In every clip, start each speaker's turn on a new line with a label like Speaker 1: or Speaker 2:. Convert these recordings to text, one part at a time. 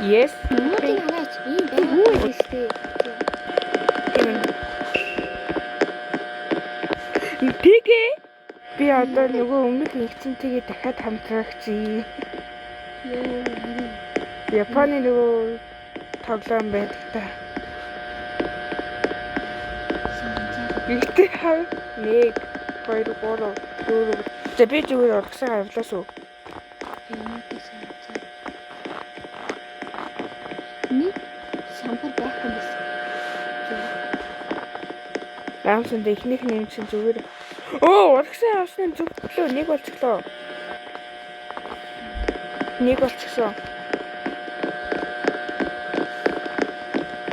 Speaker 1: Yes.
Speaker 2: Мөмөдийн хараач ийм байгаагүй гэжтэй.
Speaker 1: Тэгээ би одоо нөгөө өмнөх нэгцэнтэйгээ дахиад хамтрагчий. Японы нөгөө тоглоом байдаг та. Ихтэй хав 1 2 3 4 за би зүгээр оргосоо авлаас уу.
Speaker 2: Нэг самбар байхгүй байсан.
Speaker 1: Рамсанд ихнийх нь юм чинь зүгээр. Оо, урагшаа авсны зөвлөө нэг болчихлоо. Нэг болчихсон.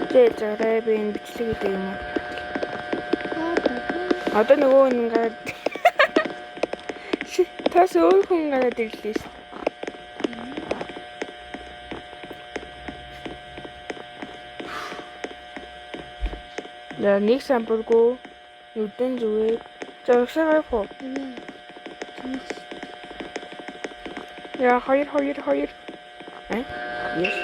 Speaker 1: Зээрээ би энэ бичлэг гэдэг юм уу? Одоо нөгөө нэг гараад тас өөр хүн гараад ирлээ шүү. Я нэг самбаргүй нүдэн зүгээр зурсаар хоо. Я 2 Yes.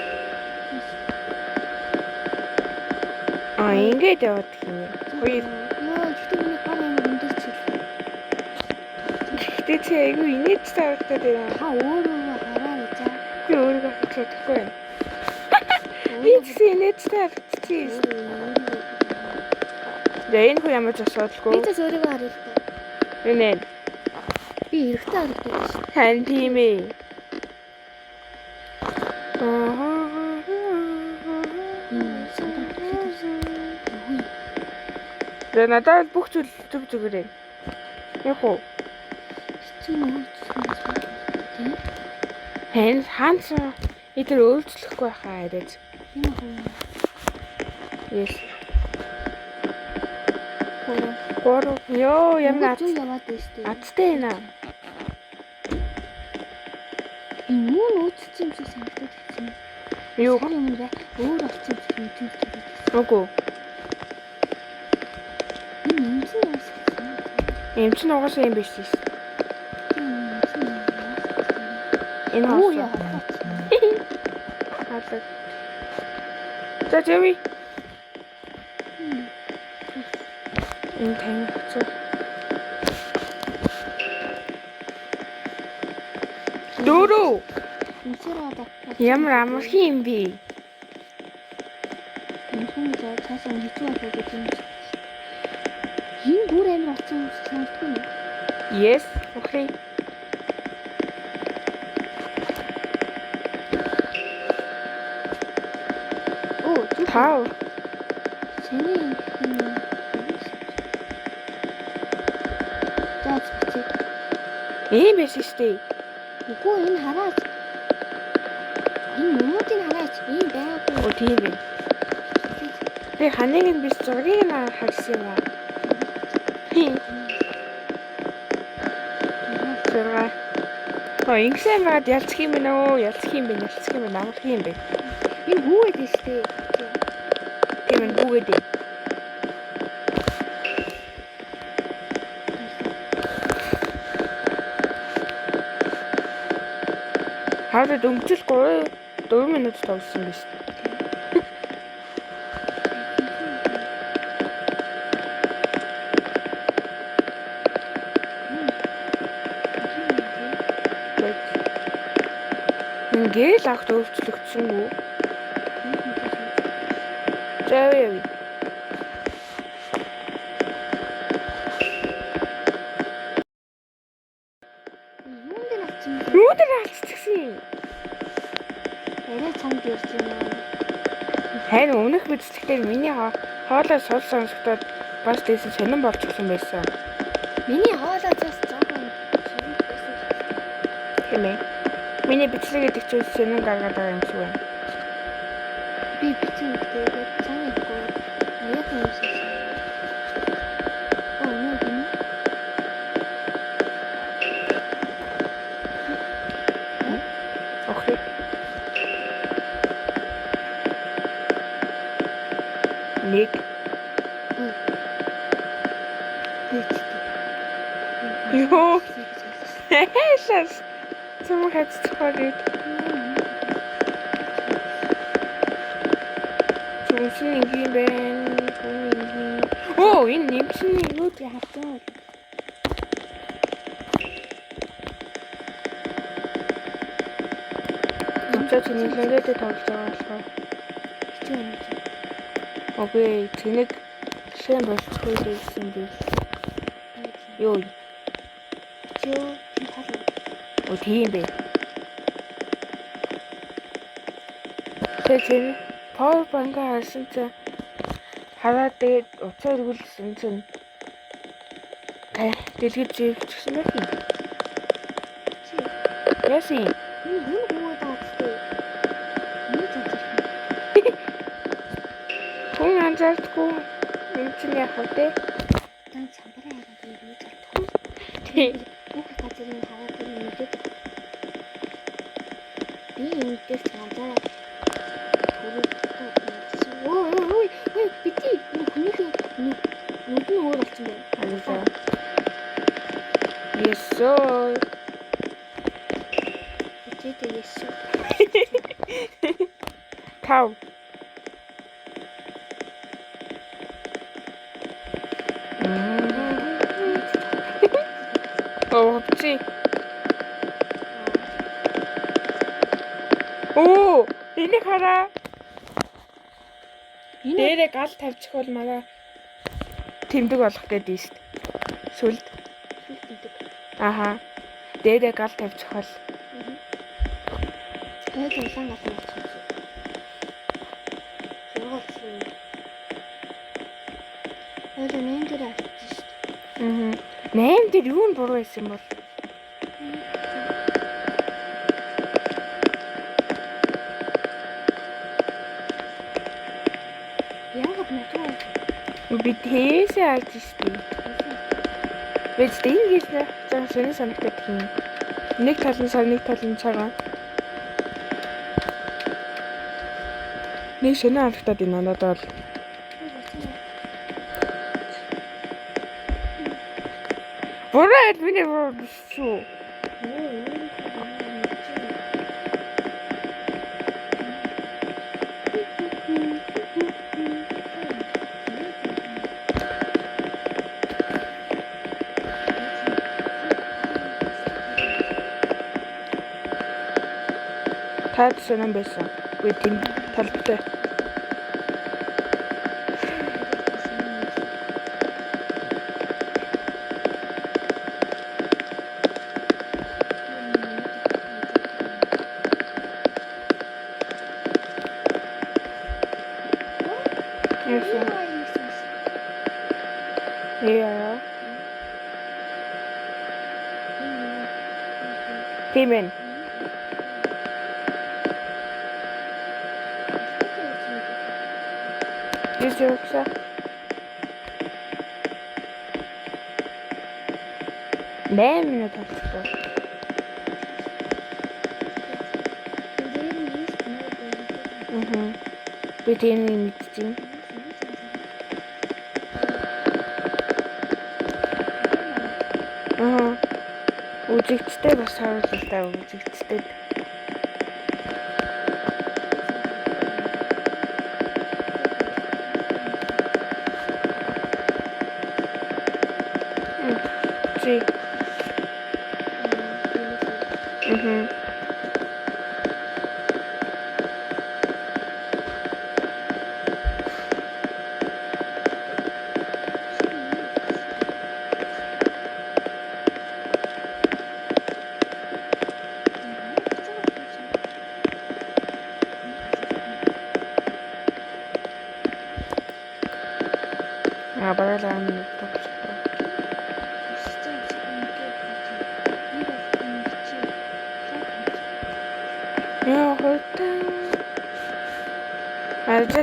Speaker 1: Ингээд яваад гинэ. 2.
Speaker 2: Гэхдээ миний гар амар өндөрч ил.
Speaker 1: Гэхдээ чи айгүй инээд тавтай дээ.
Speaker 2: Та өөрөө хараа за.
Speaker 1: Би өөрөө хэлчихгүй байна. Би инээд тавтай. Энэ хүн ямар ч асуудалгүй.
Speaker 2: Би ч өөрийгөө харъя л та.
Speaker 1: Энэ.
Speaker 2: Би эрэхтэй харагдаж байна.
Speaker 1: Хан тийм ээ. За надад бүх зүйл зүг зүгээрээ. Яг уу.
Speaker 2: Чи нөөц.
Speaker 1: Хэн хаанч эдгээр өөрчлөхгүй байхаа яриад.
Speaker 2: Энэ хүн.
Speaker 1: Yes. Гoro. Йоо, ямар
Speaker 2: зүг яваад байна шүү дээ.
Speaker 1: Аттай ээ наа.
Speaker 2: Энэ юу нөөц юм шиг санагдаад байна.
Speaker 1: Юу
Speaker 2: юм бэ? Өөр олцсон юм тийм тийм.
Speaker 1: Үгүй. Эм чинь угаасаа юм биш шээ. Энэ
Speaker 2: Оо яа.
Speaker 1: Хаалт. За Джеми. Энэ тань. Дөрөв. Ямар амархан юм бэ?
Speaker 2: Энэ заа цаашаа хэцүү болоод байна. Энэ бүр амар олцсон юм санагдахгүй юу?
Speaker 1: Yes, okay.
Speaker 2: Оо,
Speaker 1: тав.
Speaker 2: Сэний
Speaker 1: Ийм биш шүү.
Speaker 2: Үгүй энэ хараач. Энэ мөмөдийн хараач. Ийм байгаагүй.
Speaker 1: Оо тийм ээ. Би ханыг нь биш зургийг нь харсан юм аа. Зураг. Ингэсэн байгаад ялцх юм байна уу? Ялцх юм бэ? Намрах юм бэ?
Speaker 2: Энэ хүүгээд дээ шүү.
Speaker 1: Тийм ээ, хүүгээд дээ. Хаадаг өнгөцөл 4 минут тоглосон биз. Ингээл агт өөрчлөгдсөн үү? Заяа. Юунд алцчихсан?
Speaker 2: Арай цамд ярьж байна.
Speaker 1: Харин өмнөх бичлэгтэр миний хоолой сол сонсогдоод бас дэсэн сонирн болчихсон байсан.
Speaker 2: Миний хоолой цаас жоохон сонирн байсан.
Speaker 1: Тийм ээ. Миний бичлэг гэдэг чинь сонирн гаргаад байгаа юм шиг байна.
Speaker 2: Би бичлэг гэдэг цаана ихгүй. Яг юм шиг. Оо, нөө гинэ.
Speaker 1: Окей. Нэг. Йоо. Хэшээс. Цэм хэцчихвээ. ингийн байна. Оо, энэ нэмчний юу
Speaker 2: би хавтан.
Speaker 1: Нэмчээ чиний нэгэд тоглож байгаа болохоор.
Speaker 2: Хичээн юм.
Speaker 1: Окей, тэнэг шин болчихгүй гэсэн би. Юу?
Speaker 2: Чөө би хараа.
Speaker 1: Оо тийм бэ. Тэгээ power bank харсан чинь хараад тэгээд уцаа өргүүлсэн чинь дэлгэж живчихсэн байх юм. Ясын.
Speaker 2: Энэ юу таацтай. Юу таацтай.
Speaker 1: Хүн анзаардгүй юм чинь яах вэ?
Speaker 2: Дан чамбараа хараад юу таацтай. Тийм. Бүх газрын хараад тэр мэдээд. Би энэ дээр цаанаа ой бити нүхнийхээ нүд нь өөр болсон байна.
Speaker 1: Ализаа. Ясоо.
Speaker 2: Битээ ясоо.
Speaker 1: Тав. Овчи. Оо, энийг хараа. Дээрээ гал тавьчих бол манай тэмдэг болох гэдэг юм шүү дээ. Сүлд. Аха. Дээрээ гал тавьчих бол.
Speaker 2: Тэгээд улаан гал тавьчих. Зургaalсан. Тэгээд нэн дээр авчихсан шүү дээ.
Speaker 1: 8 дээр юу н буруу байсан бол?
Speaker 2: Яагаад натаа?
Speaker 1: Би тээсээ алж штий. Бид тэнгийлээ. Зан сони санагдаад тийм. Нэг тал нь сар, нэг тал нь цагаан. Нэг шинэ харагдаад байна надад. Буруу миний буруу шүү. Таад сонирн байсан. Үгүй тийм талбтай. Яа. Тиймэн. Жүжигчээ. Минут болчихсон. Би тийм мэдчихээн. Үзэгчтэй бас харуултаа үзэгчтэй. Чи. Баралаа минь тогтсон. Яа хөөтэй.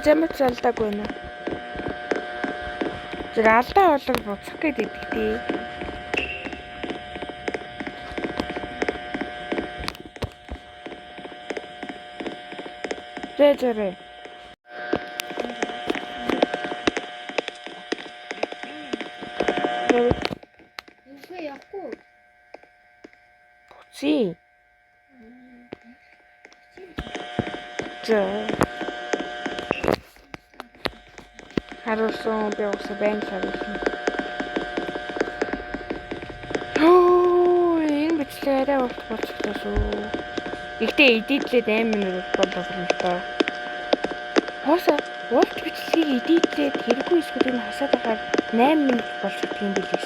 Speaker 1: Жамт залдаагүй нэ. Зэрэг алдаа болов буцах гээд идэхтэй. Зэрэг. Буци. За. Харуулсан би уусаа байн харуулсан. Оо, энэ бичлэг арай урт болчихлоо шүү. Игтээ эдитлээд 8 минут болов юм даа. Хооса урт бичлэгийг эдитлээд хэрэггүй эсвэл энэ хасаад байгаад 8 минут болчихдаг юм билээ.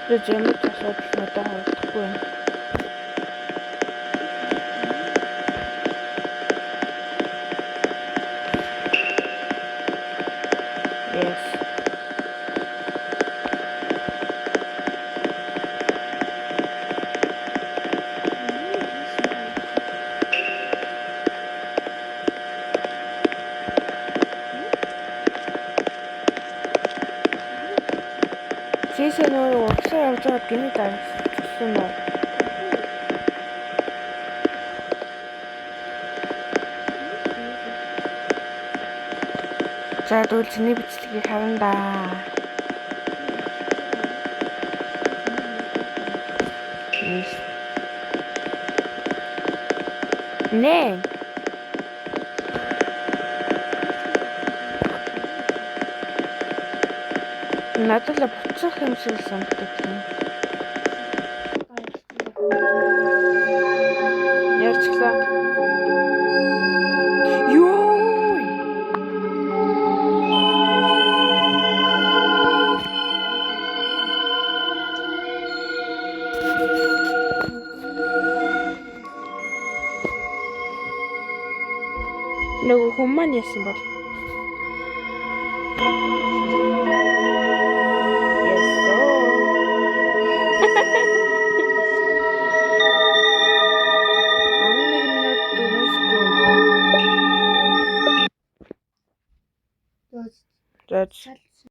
Speaker 1: Би зэмэд асууд надад харагдахгүй байна. Yes. Сээсээ нөгөө урагшаа явж байгаад гинэ дарсан ба. За тэгвэл чиний бичлэгийг харна да. Нэ. Надад л буцах юм шиг санагдав. Ярьчлаа. Юу? Нөгөө хүн маань яасан бол? That's